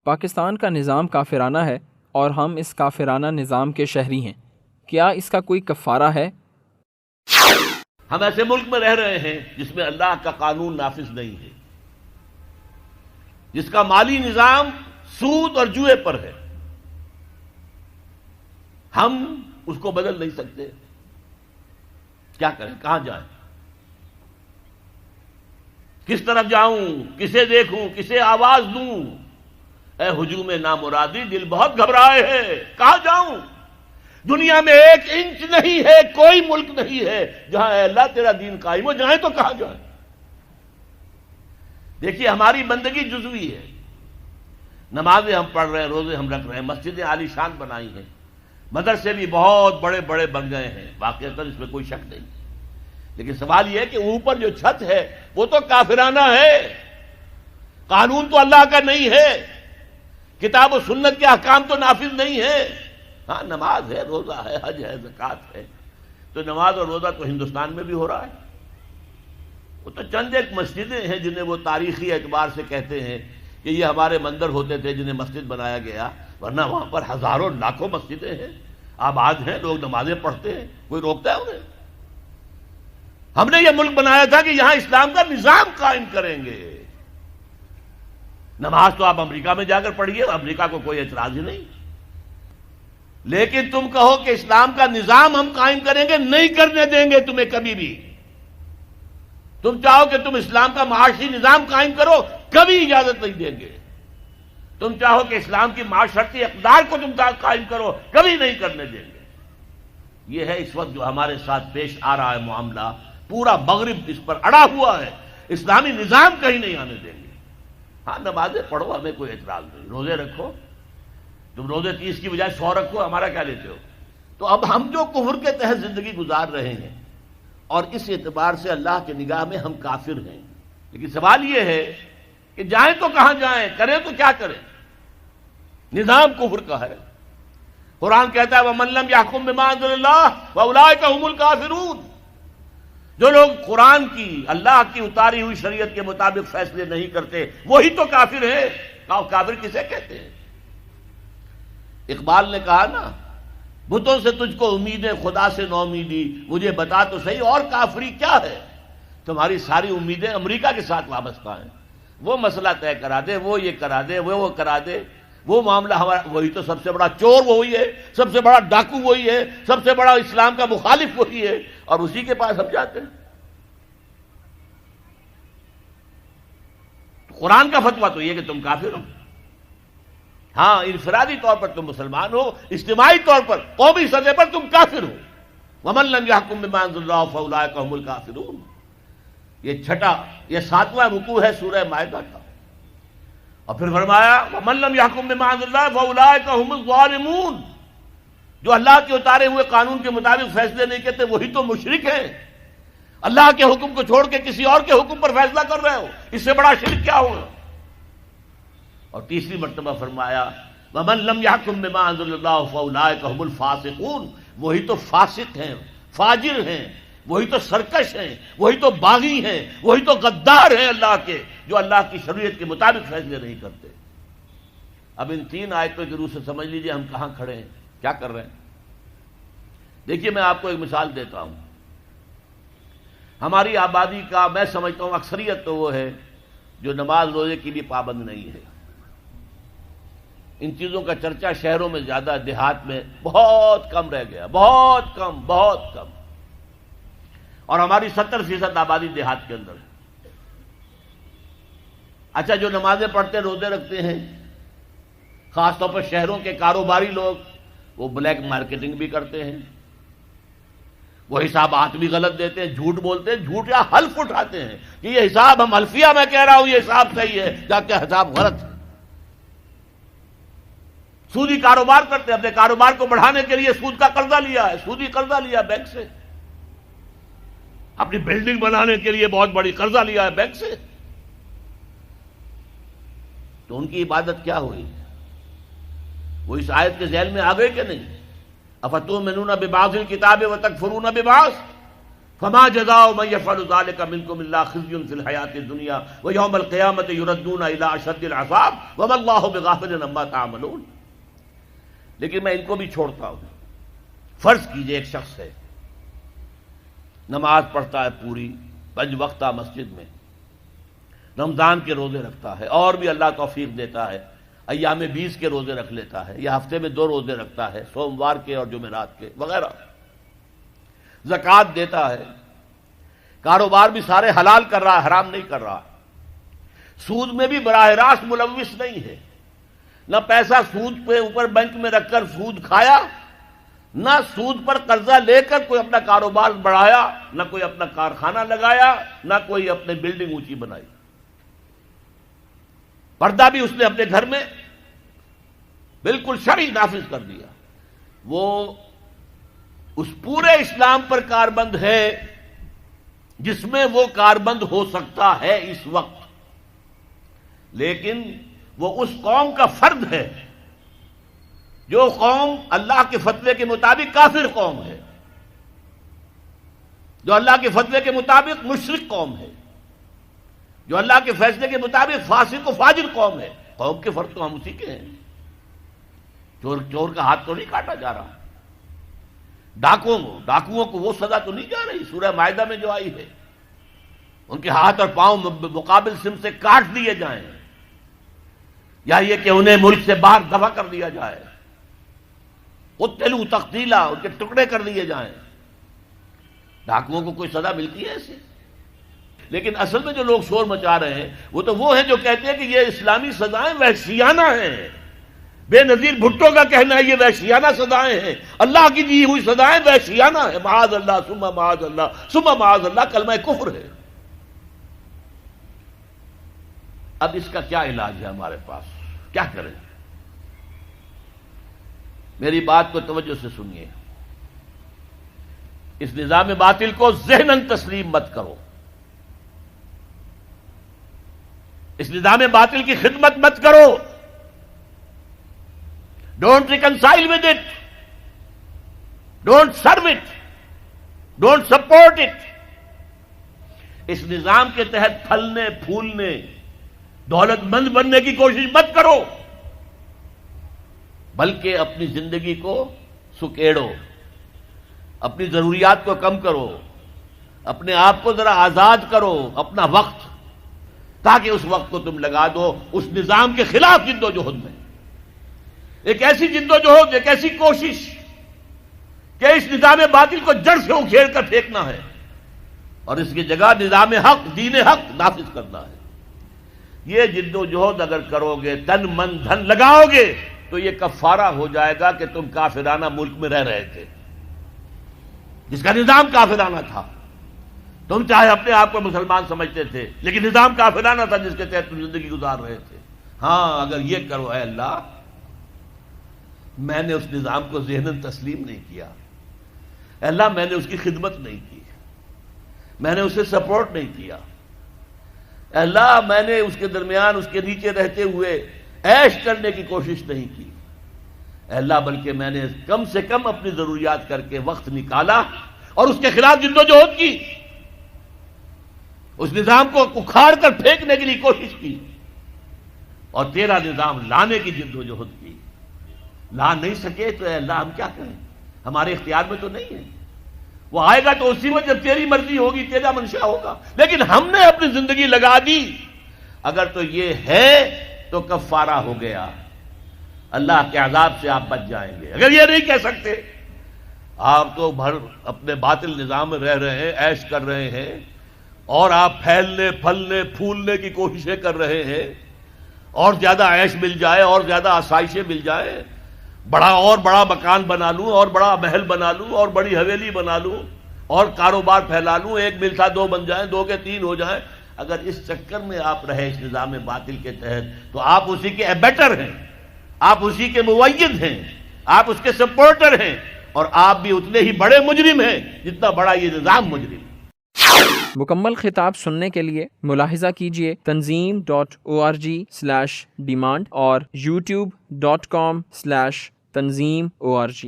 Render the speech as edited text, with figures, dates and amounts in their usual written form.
پاکستان کا نظام کافرانہ ہے اور ہم اس کافرانہ نظام کے شہری ہیں، کیا اس کا کوئی کفارہ ہے؟ ہم ایسے ملک میں رہ رہے ہیں جس میں اللہ کا قانون نافذ نہیں ہے، جس کا مالی نظام سود اور جوئے پر ہے. ہم اس کو بدل نہیں سکتے. کیا کریں؟ کہاں جائیں؟ کس طرف جاؤں؟ کسے دیکھوں؟ کسے آواز دوں؟ اے ہجوم نامرادی، دل بہت گھبرائے ہے. کہاں جاؤں؟ دنیا میں ایک انچ نہیں ہے، کوئی ملک نہیں ہے جہاں اے اللہ تیرا دین قائم ہو. جائیں تو کہاں جائیں؟ دیکھیے، ہماری بندگی جزوی ہے. نمازیں ہم پڑھ رہے ہیں، روزے ہم رکھ رہے ہیں، مسجدیں عالی شان بنائی ہیں، مدرسے بھی بہت بڑے بڑے بن گئے ہیں، واقعتاً اس میں کوئی شک نہیں. لیکن سوال یہ ہے کہ اوپر جو چھت ہے وہ تو کافرانہ ہے. قانون تو اللہ کا نہیں ہے، کتاب و سنت کے احکام تو نافذ نہیں ہے. ہاں، نماز ہے، روزہ ہے، حج ہے، زکوٰۃ ہے. تو نماز اور روزہ تو ہندوستان میں بھی ہو رہا ہے. وہ تو چند ایک مسجدیں ہیں جنہیں وہ تاریخی اعتبار سے کہتے ہیں کہ یہ ہمارے مندر ہوتے تھے جنہیں مسجد بنایا گیا، ورنہ وہاں پر ہزاروں لاکھوں مسجدیں ہیں، آباد ہیں، لوگ نمازیں پڑھتے ہیں. کوئی روکتا ہے انہیں؟ ہم نے یہ ملک بنایا تھا کہ یہاں اسلام کا نظام قائم کریں گے. نماز تو آپ امریکہ میں جا کر پڑھیے، امریکہ کو کوئی اعتراض ہی نہیں. لیکن تم کہو کہ اسلام کا نظام ہم قائم کریں گے، نہیں کرنے دیں گے تمہیں کبھی بھی. تم چاہو کہ تم اسلام کا معاشی نظام قائم کرو، کبھی اجازت نہیں دیں گے. تم چاہو کہ اسلام کی معاشرتی اقدار کو تم قائم کرو، کبھی نہیں کرنے دیں گے. یہ ہے اس وقت جو ہمارے ساتھ پیش آ رہا ہے معاملہ. پورا مغرب اس پر اڑا ہوا ہے. اسلامی نظام کہیں نہیں آنے دیں گے. ہاں، نمازیں پڑھو، ہمیں کوئی اعتراض نہیں. روزے رکھو، تم روزے 30 کی بجائے 100 رکھو، ہمارا کیا لیتے ہو؟ تو اب ہم جو کفر کے تحت زندگی گزار رہے ہیں اور اس اعتبار سے اللہ کی نگاہ میں ہم کافر ہیں. لیکن سوال یہ ہے کہ جائیں تو کہاں جائیں، کریں تو کیا کریں؟ نظام کفر کا ہے. قرآن کہتا ہے وَمَن لَّمْ يَحْكُم بِمَا أَنزَلَ اللَّهُ فَأُولَٰئِكَ هُمُ الْكَافِرُونَ. جو لوگ قرآن کی، اللہ کی اتاری ہوئی شریعت کے مطابق فیصلے نہیں کرتے، وہی تو کافر ہیں. کافر کسے کہتے ہیں؟ اقبال نے کہا نا، بتوں سے تجھ کو امیدیں، خدا سے نو امیدی، مجھے بتا تو صحیح اور کافری کیا ہے؟ تمہاری ساری امیدیں امریکہ کے ساتھ وابستہ ہیں. وہ مسئلہ طے کرا دے، وہ یہ کرا دے، وہ کرا دے. وہ معاملہ ہمارا، وہی تو سب سے بڑا چور وہی ہے، سب سے بڑا ڈاکو وہی ہے، سب سے بڑا اسلام کا مخالف وہی ہے، اور اسی کے پاس ہم جاتے ہیں. قرآن کا فتویٰ تو یہ کہ تم کافر ہو. ہاں، انفرادی طور پر تم مسلمان ہو، اجتماعی طور پر، قومی سطح پر تم کافر ہو. وَمَن لَّمْ يَحْكُم بِمَا أَنزَلَ اللَّهُ فَأُولَٰئِكَ هُمُ الْكَافِرُونَ. یہ 7واں رکوع ہے سورہ مائدہ کا. اور پھر فرمایا وَمَن لَّمْ يَحْكُم بِمَا أَنزَلَ اللَّهُ فَأُولَٰئِكَ هُمُ الظَّالِمُونَ. جو اللہ کے اتارے ہوئے قانون کے مطابق فیصلے نہیں کرتے وہی تو مشرک ہیں. اللہ کے حکم کو چھوڑ کے کسی اور کے حکم پر فیصلہ کر رہے ہو، اس سے بڑا شرک کیا ہوگا؟ اور تیسری مرتبہ فرمایا وَمَن لَّمْ يَحْكُم بِمَا أَنزَلَ اللَّهُ فَأُولَٰئِكَ هُمُ الْفَاسِقُونَ. وہی تو فاسق ہیں، فاجر ہیں، وہی تو سرکش ہیں، وہی تو باغی ہیں، وہی تو غدار ہیں اللہ کے، جو اللہ کی شریعت کے مطابق فیصلے نہیں کرتے. اب ان 3 آیتوں کی روح سے سمجھ لیجئے ہم کہاں کھڑے ہیں، کیا کر رہے ہیں. دیکھیے، میں آپ کو ایک مثال دیتا ہوں. ہماری آبادی کا میں سمجھتا ہوں اکثریت تو وہ ہے جو نماز روزے کے لیے پابند نہیں ہے. ان چیزوں کا چرچا شہروں میں زیادہ، دیہات میں بہت کم رہ گیا، بہت کم، بہت کم. اور ہماری 70% آبادی دیہات کے اندر ہے. اچھا، جو نمازیں پڑھتے روزے رکھتے ہیں، خاص طور پر شہروں کے کاروباری لوگ، وہ بلیک مارکیٹنگ بھی کرتے ہیں، وہ حسابات بھی غلط دیتے ہیں، جھوٹ بولتے ہیں، جھوٹ یا حلف اٹھاتے ہیں کہ یہ حساب ہم حلفیہ میں کہہ رہا ہوں یہ حساب صحیح ہے، جبکہ حساب غلط ہے. سودی کاروبار کرتے ہیں، اپنے کاروبار کو بڑھانے کے لیے سود کا قرضہ لیا ہے، سودی قرضہ لیا بینک سے. اپنی بلڈنگ بنانے کے لیے بہت بڑی قرضہ لیا ہے بینک سے. تو ان کی عبادت کیا ہوئی؟ وہ اس آیت کے ذیل میں آ گئے کہ نہیں؟ افتؤمنون ببعض الکتاب وتکفرون ببعض. فما جزاء من يفعل ذلك منكم الا خزي في الحیاۃ الدنیا ویوم القیامۃ یردون الی اشد العذاب وما اللہ بغافل عما تعملون. لیکن میں ان کو بھی چھوڑتا ہوں. فرض کیجئے ایک شخص ہے، نماز پڑھتا ہے پوری 5 وقتہ مسجد میں، رمضان کے روزے رکھتا ہے، اور بھی اللہ توفیق دیتا ہے ایام 20 کے روزے رکھ لیتا ہے، یا ہفتے میں 2 روزے رکھتا ہے، سوموار کے اور جمعرات کے وغیرہ، زکوٰۃ دیتا ہے، کاروبار بھی سارے حلال کر رہا ہے، حرام نہیں کر رہا، سود میں بھی براہ راست ملوث نہیں ہے، نہ پیسہ سود پہ اوپر بینک میں رکھ کر سود کھایا، نہ سود پر قرضہ لے کر کوئی اپنا کاروبار بڑھایا، نہ کوئی اپنا کارخانہ لگایا، نہ کوئی اپنے بلڈنگ اونچی بنائی. پردہ بھی اس نے اپنے گھر میں بالکل شرعی نافذ کر دیا. وہ اس پورے اسلام پر کاربند ہے جس میں وہ کاربند ہو سکتا ہے اس وقت، لیکن وہ اس قوم کا فرد ہے جو قوم اللہ کے فتوے کے مطابق کافر قوم ہے، جو اللہ کے فتوے کے مطابق مشرک قوم ہے، جو اللہ کے فیصلے کے مطابق فاسق و فاجر قوم ہے. قوم کے فرد تو ہم اسی کے ہیں. چور کا ہاتھ تو نہیں کاٹا جا رہا، ڈاکوؤں کو وہ سزا تو نہیں جا رہی سورہ مائدہ میں جو آئی ہے، ان کے ہاتھ اور پاؤں مقابل سم سے کاٹ دیے جائیں، یا یہ کہ انہیں ملک سے باہر دفع کر دیا جائے، قتلوا تقتیلا، ان کے ٹکڑے کر دیے جائیں. ڈاکوؤں کو کوئی سزا ملتی ہے ایسے؟ لیکن اصل میں جو لوگ شور مچا رہے ہیں وہ ہیں جو کہتے ہیں کہ یہ اسلامی سزائیں وحشیانہ ہیں. بے نظیر بھٹو کا کہنا ہے یہ وحشیانہ سزائیں ہیں، اللہ کی دی ہوئی سزائیں وحشیانہ ہیں. معاذ اللہ ثم معاذ اللہ ثم معاذ اللہ کلمہ کفر ہے. اب اس کا کیا علاج ہے ہمارے پاس؟ کیا کریں؟ میری بات کو توجہ سے سنیے. اس نظام باطل کو ذہناً تسلیم مت کرو، اس نظام باطل کی خدمت مت کرو. Don't reconcile with it, don't serve it, don't support it. اس نظام کے تحت پھلنے پھولنے دولت مند بننے کی کوشش مت کرو، بلکہ اپنی زندگی کو سکیڑو، اپنی ضروریات کو کم کرو، اپنے آپ کو ذرا آزاد کرو، اپنا وقت، تاکہ اس وقت کو تم لگا دو اس نظام کے خلاف جد و جہد میں. ایک ایسی جد و جہد، ایک ایسی کوشش کہ اس نظام باطل کو جڑ سے اکھیڑ کر پھینکنا ہے اور اس کی جگہ نظام حق، دین حق نافذ کرنا ہے. یہ جد و جہد اگر کرو گے، تن من دھن لگاؤ گے، تو یہ کفارہ ہو جائے گا کہ تم کافرانہ ملک میں رہ رہے تھے جس کا نظام کافرانہ تھا. تم چاہے اپنے آپ کو مسلمان سمجھتے تھے لیکن نظام کافرانہ تھا جس کے تحت تم زندگی گزار رہے تھے. ہاں اگر یہ کرو، اے اللہ میں نے اس نظام کو ذہناً تسلیم نہیں کیا، اے اللہ میں نے اس کی خدمت نہیں کی، میں نے اسے سپورٹ نہیں کیا، اے اللہ میں نے اس کے درمیان اس کے نیچے رہتے ہوئے عیش کرنے کی کوشش نہیں کی، اے اللہ بلکہ میں نے کم سے کم اپنی ضروریات کر کے وقت نکالا اور اس کے خلاف جد و جہد کی، اس نظام کو اکھاڑ کر پھینکنے کے لیے کوشش کی اور تیرا نظام لانے کی جد و جہد کی. لا نہیں سکے تو اے اللہ ہم کیا کریں؟ ہمارے اختیار میں تو نہیں ہے. وہ آئے گا تو اسی وقت جب تیری مرضی ہوگی، تیرا منشا ہوگا. لیکن ہم نے اپنی زندگی لگا دی. اگر تو یہ ہے تو کفارہ ہو گیا، اللہ کے عذاب سے آپ بچ جائیں گے. اگر یہ نہیں کہہ سکتے، آپ تو بھر اپنے باطل نظام میں رہ رہے ہیں، عیش کر رہے ہیں، اور آپ پھیلنے پھلنے پھولنے کی کوششیں کر رہے ہیں، اور زیادہ عیش مل جائے اور زیادہ آسائشیں مل جائے، بڑا مکان بنا لوں اور بڑا محل بنا لوں اور بڑی حویلی بنا لوں اور کاروبار پھیلا لوں، 1 مل تھا 2 بن جائیں، 2 کے 3 ہو جائیں. اگر اس چکر میں آپ رہے اس نظام باطل کے تحت تو آپ اسی کے ایبیٹر ہیں، آپ اسی کے مؤید ہیں، آپ اس کے سپورٹر ہیں، اور آپ بھی اتنے ہی بڑے مجرم ہیں جتنا بڑا یہ نظام مجرم. مکمل خطاب سننے کے لیے ملاحظہ کیجیے tanzeem.org/demand اور youtube.com/tanzeemorg.